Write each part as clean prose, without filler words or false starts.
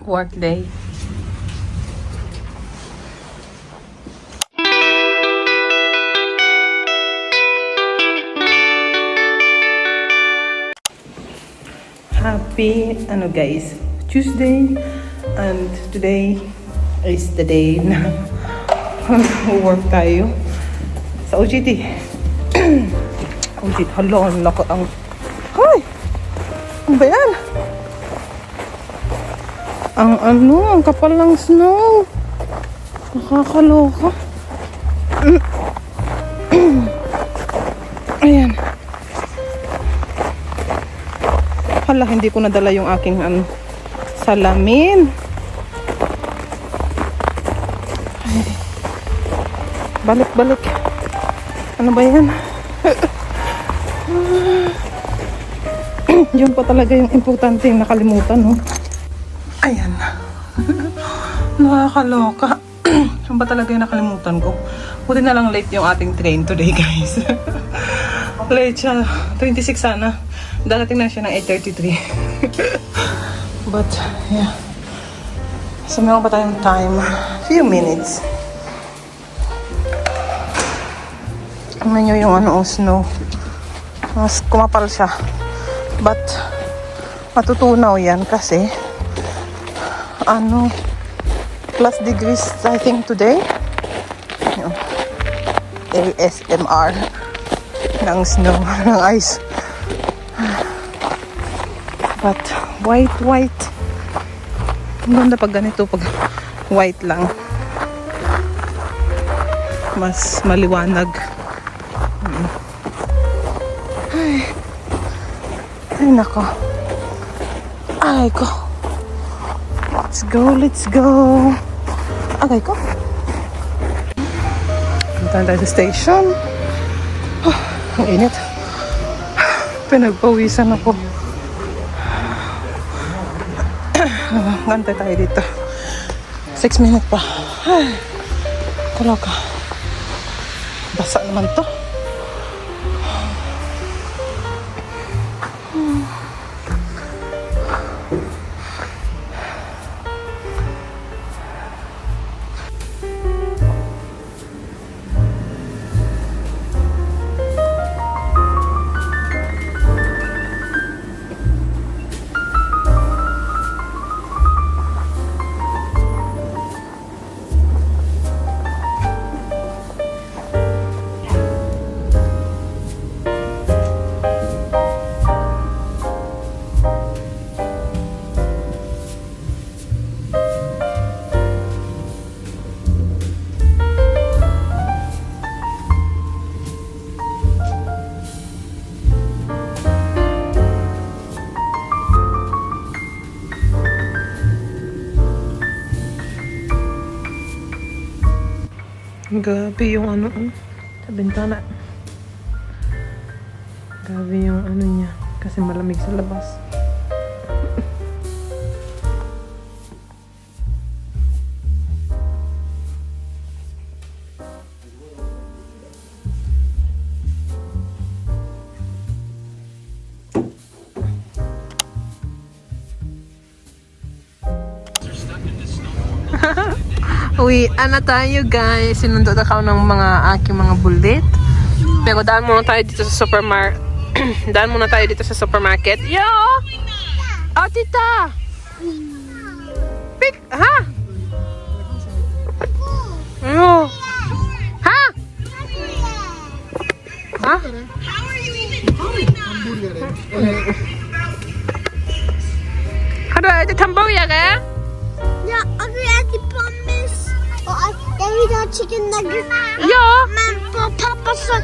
work day. Happy guys, Tuesday, and today is the day na work tayo sa OJT. OJT, hala, ang laki ang... Hoy! Ano ba yan? Ang kapal ng snow. Nakakaloka. Ayan. Hala, hindi ko nadala yung aking salamin. Ay. Balik. Ano ba yan? Yun pa talaga yung importante yung nakalimutan, no? Ayan. Nakakaloka. Yun ba talaga yung nakalimutan ko? Buti na lang late yung ating train today, guys. Late siya. 26 sana. Darating na siya ng 8:33. But, yeah. So, meron pa tayong time. Few minutes. Tingnan nyo yung snow. Mas kumapal siya. But, matutunaw yan kasi plus degrees I think today. ASMR ng snow, ng ice. But white. Ang ganda pag ganito, pag white lang. Mas maliwanag. Ay nako. Ay ko. Let's go. Agay ko. Punta tayo sa station. Ang init. Pinagpawisan ako. Gantay tayo dito. 6 minutes pa. Ay, kaloka. Basa naman to. Grabe yung sa bintana. Grabe yung niya. Kasi malamig sa labas. Uwi, tayo guys. Sinundot ako ng aking mga bullet. Pero daan muna tayo dito sa supermarket. Yo! Oh, tita! Pick! Ha? Yo! Ha? Ha? Hado, ito tamboya ka? Yeah, I promise. We got chicken nuggets. Yeah. Man, for Papa, so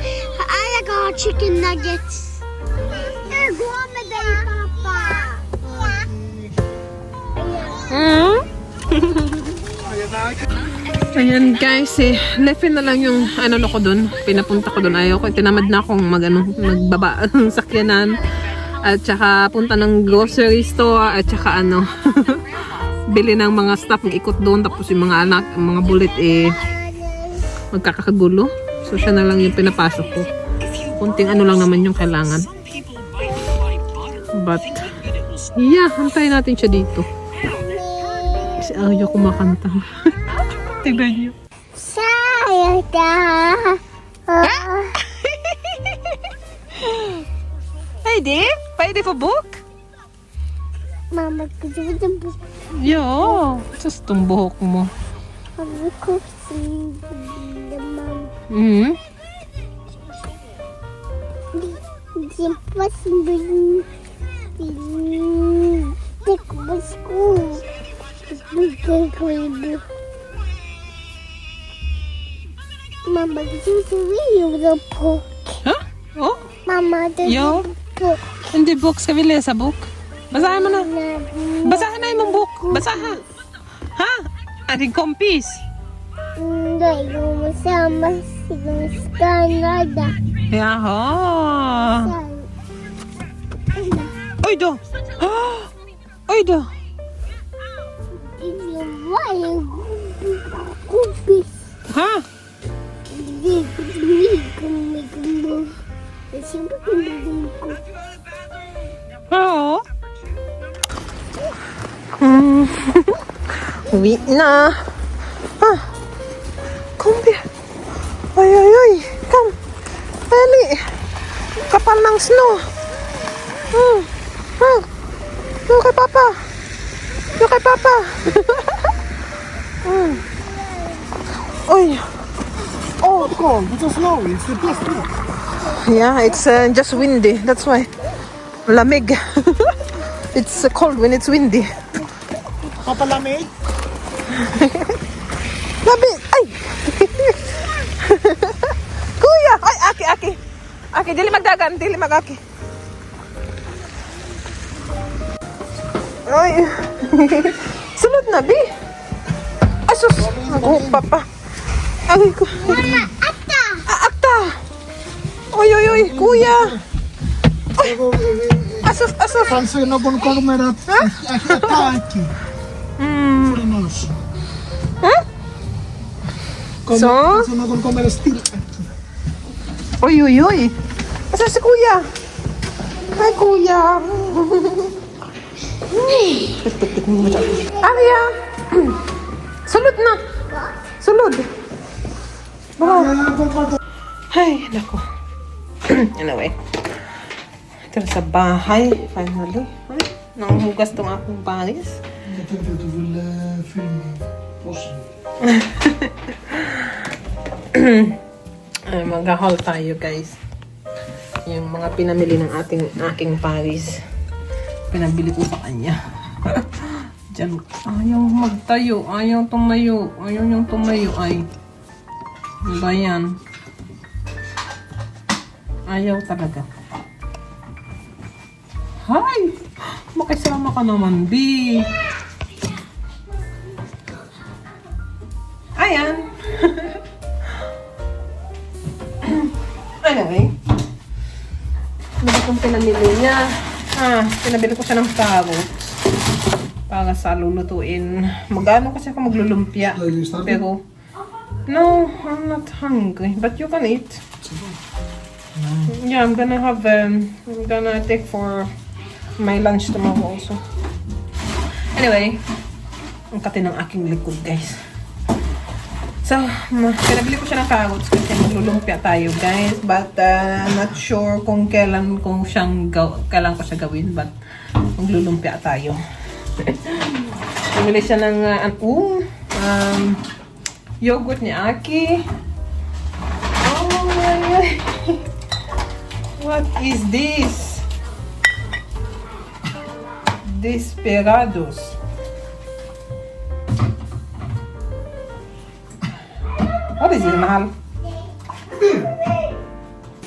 I got chicken nuggets. Yeah, go on the day, Papa. Ayan guys, lefin na lang yung ko dun. Pinapunta ko dun. Ayaw ko. Tinamad na akong magbaba ng sakyanan. At saka punta ng grocery store. At saka bili ng mga stuff, ikot doon, tapos yung mga anak, mga bullet magkakagulo. So siya na lang yung pinapasok ko. Kunting lang naman yung kailangan. But yeah, hantayin natin siya dito. Si Ayo kumakanta. Tignan niyo. Sayada. Hey, Dave. Pwede po book? Mama, gusto mo sa book? Yo. Just itong buhok mo. Mama, ko naman. Hmm? Di pa simbilin. Tekbas ko. Bigay ko ibo. Mama, gusto mo yung book? Huh? Oh? Mama, Yo. book. Hindi book. Ska vi läsa book? Basahin mo na. Basahin na yung book. Basaha. Ha? Ating kompis. Hindi, gumasama sa Canada. Yaho. Oy do. Oy do. Yung kupis. Ha? Hindi ko Siyempre kung ko. Oo. Uwi na. Ah. Kumbi. Ay, ay, ay. Come. Ali. Kapal ng snow. Yung kay Papa. Yung kay Papa. Oy. Oh. Cold, it's so snow, it's the best. Yeah, it's just windy. That's why. Lamig. It's cold when it's windy. Papalamig? Labi! Ay! Kuya! Ay, aki, aki! Aki, dili magdagan, dili magaki. Ay! Sunod na, Bi! Ay, sus! Nag-humpa pa. Ay, ko. Mama, ata! Akta! Oy, oy, oy! Kuya! Asus, asus! Kanske någon kommer att äta aquí. För oss. Så? Kanske någon kommer att stilla aquí. Oy, oy, oy! Asan si Kuya? Ay, Kuya! Arya! Sulod na! Sulod! Ay, nako. Anyway. Ito na sa bahay, finally. Ay, nanghugas tong akong balis. Jag tänkte att du ville filma oss. Ay, mag-haul tayo, guys. Yung mga pinamili ng aking Paris. Pinabili ko sa kanya. Diyan, ayaw magtayo. Ayaw tumayo. Ayaw niyang tumayo. Ay, ano ba yan? Ayaw talaga. Hi! Makisama ka naman, B. Ayan. Anyway. Ano ba itong pinamili niya? Pinabili ko siya ng carrots. Para sa lulutuin. Magano kasi ako maglulumpia. Pero, no, I'm not hungry. But you can eat. Yeah, I'm gonna take for my lunch tomorrow also. Anyway, ang kati ng aking likod, guys. So, pinabili ko siya ng carrots kasi maglulumpia tayo, guys. But, not sure kung kailan ko siya gawin. But, maglulumpia tayo. Pumili siya ng yogurt ni Aki. Oh my God. What is this? Desperados. What is it, mahal?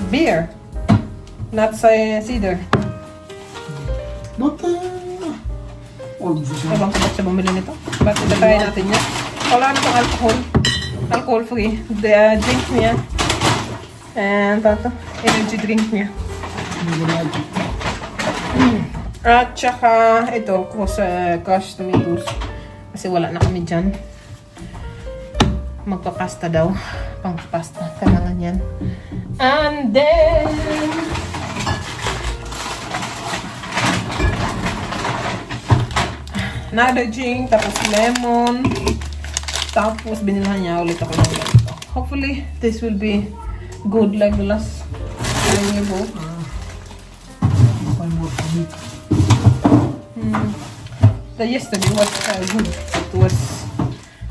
Beer. Not cider. But, åldersförsäkring. Ewan ko ba't siya bumili nito. Ba't itatry natin niya? Wala na itong alcohol. Alcohol free. The drink niya. And ito, energy drink niya. At saka ito, crushed tomatoes. Kasi wala na kami dyan. Magpapasta daw. Pang-pasta. Kailangan yan. And then, another drink, tapos lemon. Tapos binilhan niya ulit ako ng ganito. Hopefully, this will be good like the last time you go. Find more for me. The yesterday was good. It was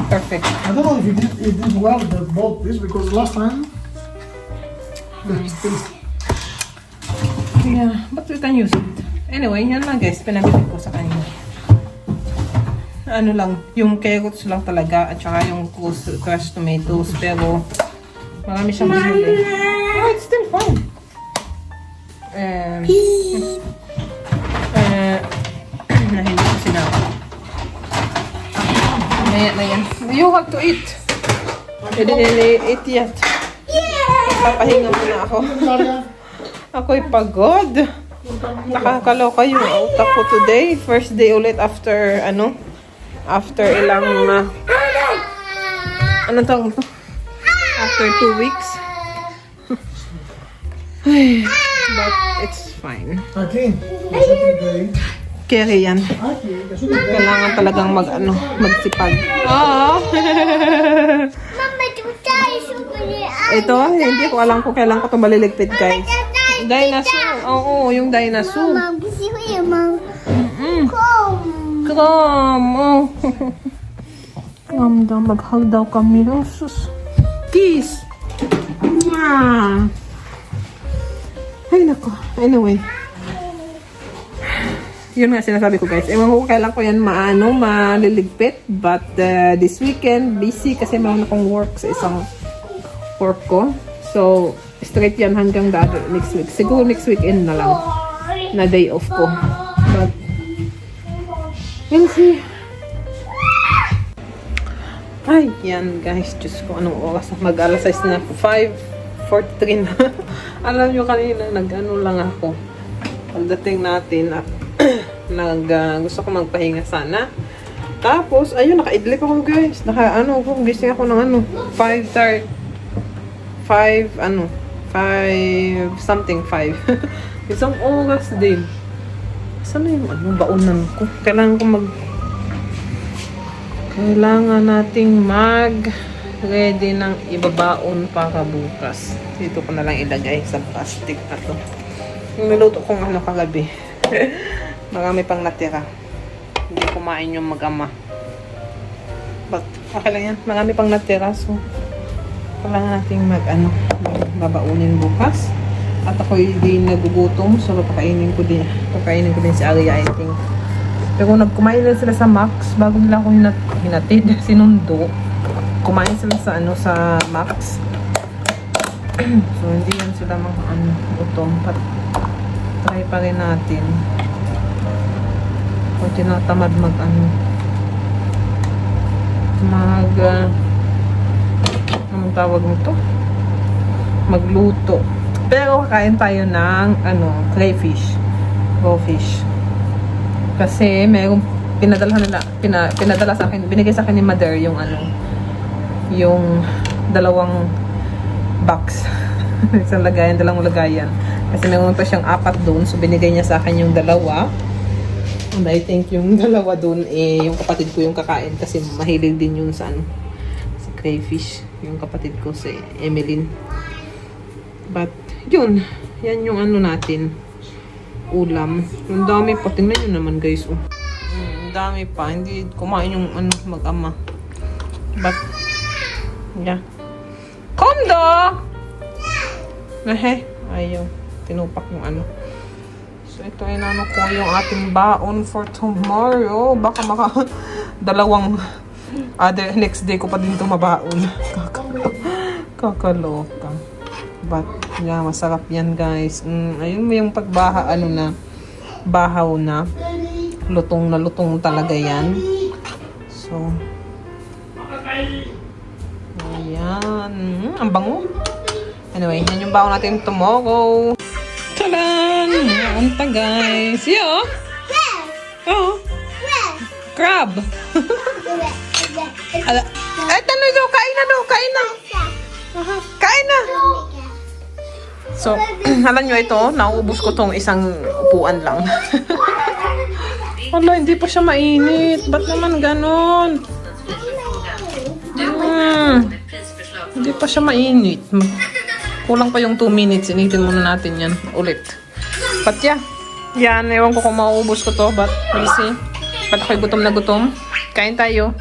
perfect. I don't know if it did well that bought this because last time it's still Yeah, but we can use it. Anyway, yan lang guys, pinabili ko sa kanina. Ano lang, yung carrots lang talaga at saka yung crushed tomatoes. Pero marami siyang binili. Oh, it's still fine. Na hindi ko sinabi. Maya na yan. You have to eat. Hindi eat yet. Papahinga muna ako. Ako'y pagod. Nakakaloka yung utak ko today. First day ulit after, after ilang, anong tawag ito? After 2 weeks. But it's fine. Okay. Okay. Carry yan. Kailangan talagang magsipag. Oo. Mama, Ito, hindi ko alam kung kailan ko ito maliligpit, guys. Dinosaur. Oo, yung dinosaur. Mama, gusto ko yung mga Kram. Oh. Kram daw. Mag-hug daw kami. Oh, sus. Kiss. Mwah. Ay, nako. Anyway. Yun nga sinasabi ko, guys. Ewan ko kailan ko yan maliligpit. But this weekend, busy kasi meron akong work sa isang work ko. So, straight yan hanggang next week. Siguro next weekend na lang. Na day off ko. But, we'll see. Ay, yan guys. Diyos ko, anong oras? Mag-alas 6 na. 5:43 na. Alam nyo kanina, lang ako. Pagdating natin, gusto ko magpahinga sana. Tapos, ayun, naka-idlip ako guys. Gising ako ng 5 something 5. Isang oras din. Saan na yung baunan ko? Kailangan nating ready ng ibabaon para bukas. Dito ko na lang ilagay sa plastic na to. Yung niluto kong kagabi. Marami pang natira. Hindi kumain yung mag-ama. But, okay lang yan. Marami pang natira. So, kailangan nating babaunin bukas. At ako hindi nagugutom. So, pakainin ko din si Aria, I think. Pero nagkumain na sila sa Max. Bago nila ako hinatid, sinundo. Kumain sila sa Max. So, hindi yan sila gutom. But, try pa rin natin. Kung tinatamad anong tawag nito? Magluto. Pero kakain tayo ng crayfish. Raw fish. Kasi mayroong pinadala sa akin, binigay sa akin ni Mother yung dalawang box. Isang lagayan, dalawang lagayan. Kasi mayroon pa siyang 4 doon. So binigay niya sa akin yung dalawa. And I think yung dalawa doon yung kapatid ko yung kakain kasi mahilig din yun sa crayfish. Yung kapatid ko si Emeline. But yun, yan yung natin ulam. Yung dami pa, tingnan nyo naman guys. Ang dami pa, hindi kumain yung mag-ama. But yeah. Kondo! Ayaw. Tinupak yung So ito ay ko yung ating baon for tomorrow. Baka dalawang next day ko pa din ito mabaon. Kakaloka. But yeah, masarap yan guys. Ayun mo yung pagbaha bahaw na. Lutong talaga yan. So ayan. Ang bango. Anyway, yan yung baon natin tomorrow. Talan! Anta guys. Yo! Oh! Crab! Ay, tanong daw. Kain na. Kain na! So, alam nyo ito, nauubos ko tong isang upuan lang. Wala, hindi pa siya mainit. Ba't naman ganon? Hindi pa siya mainit. Kulang pa yung 2 minutes. Initin muna natin yan. Ulit. Patya. Yan, ewan ko kung mauubos ko to. But we'll see. Ba't ako'y gutom na gutom? Kain tayo.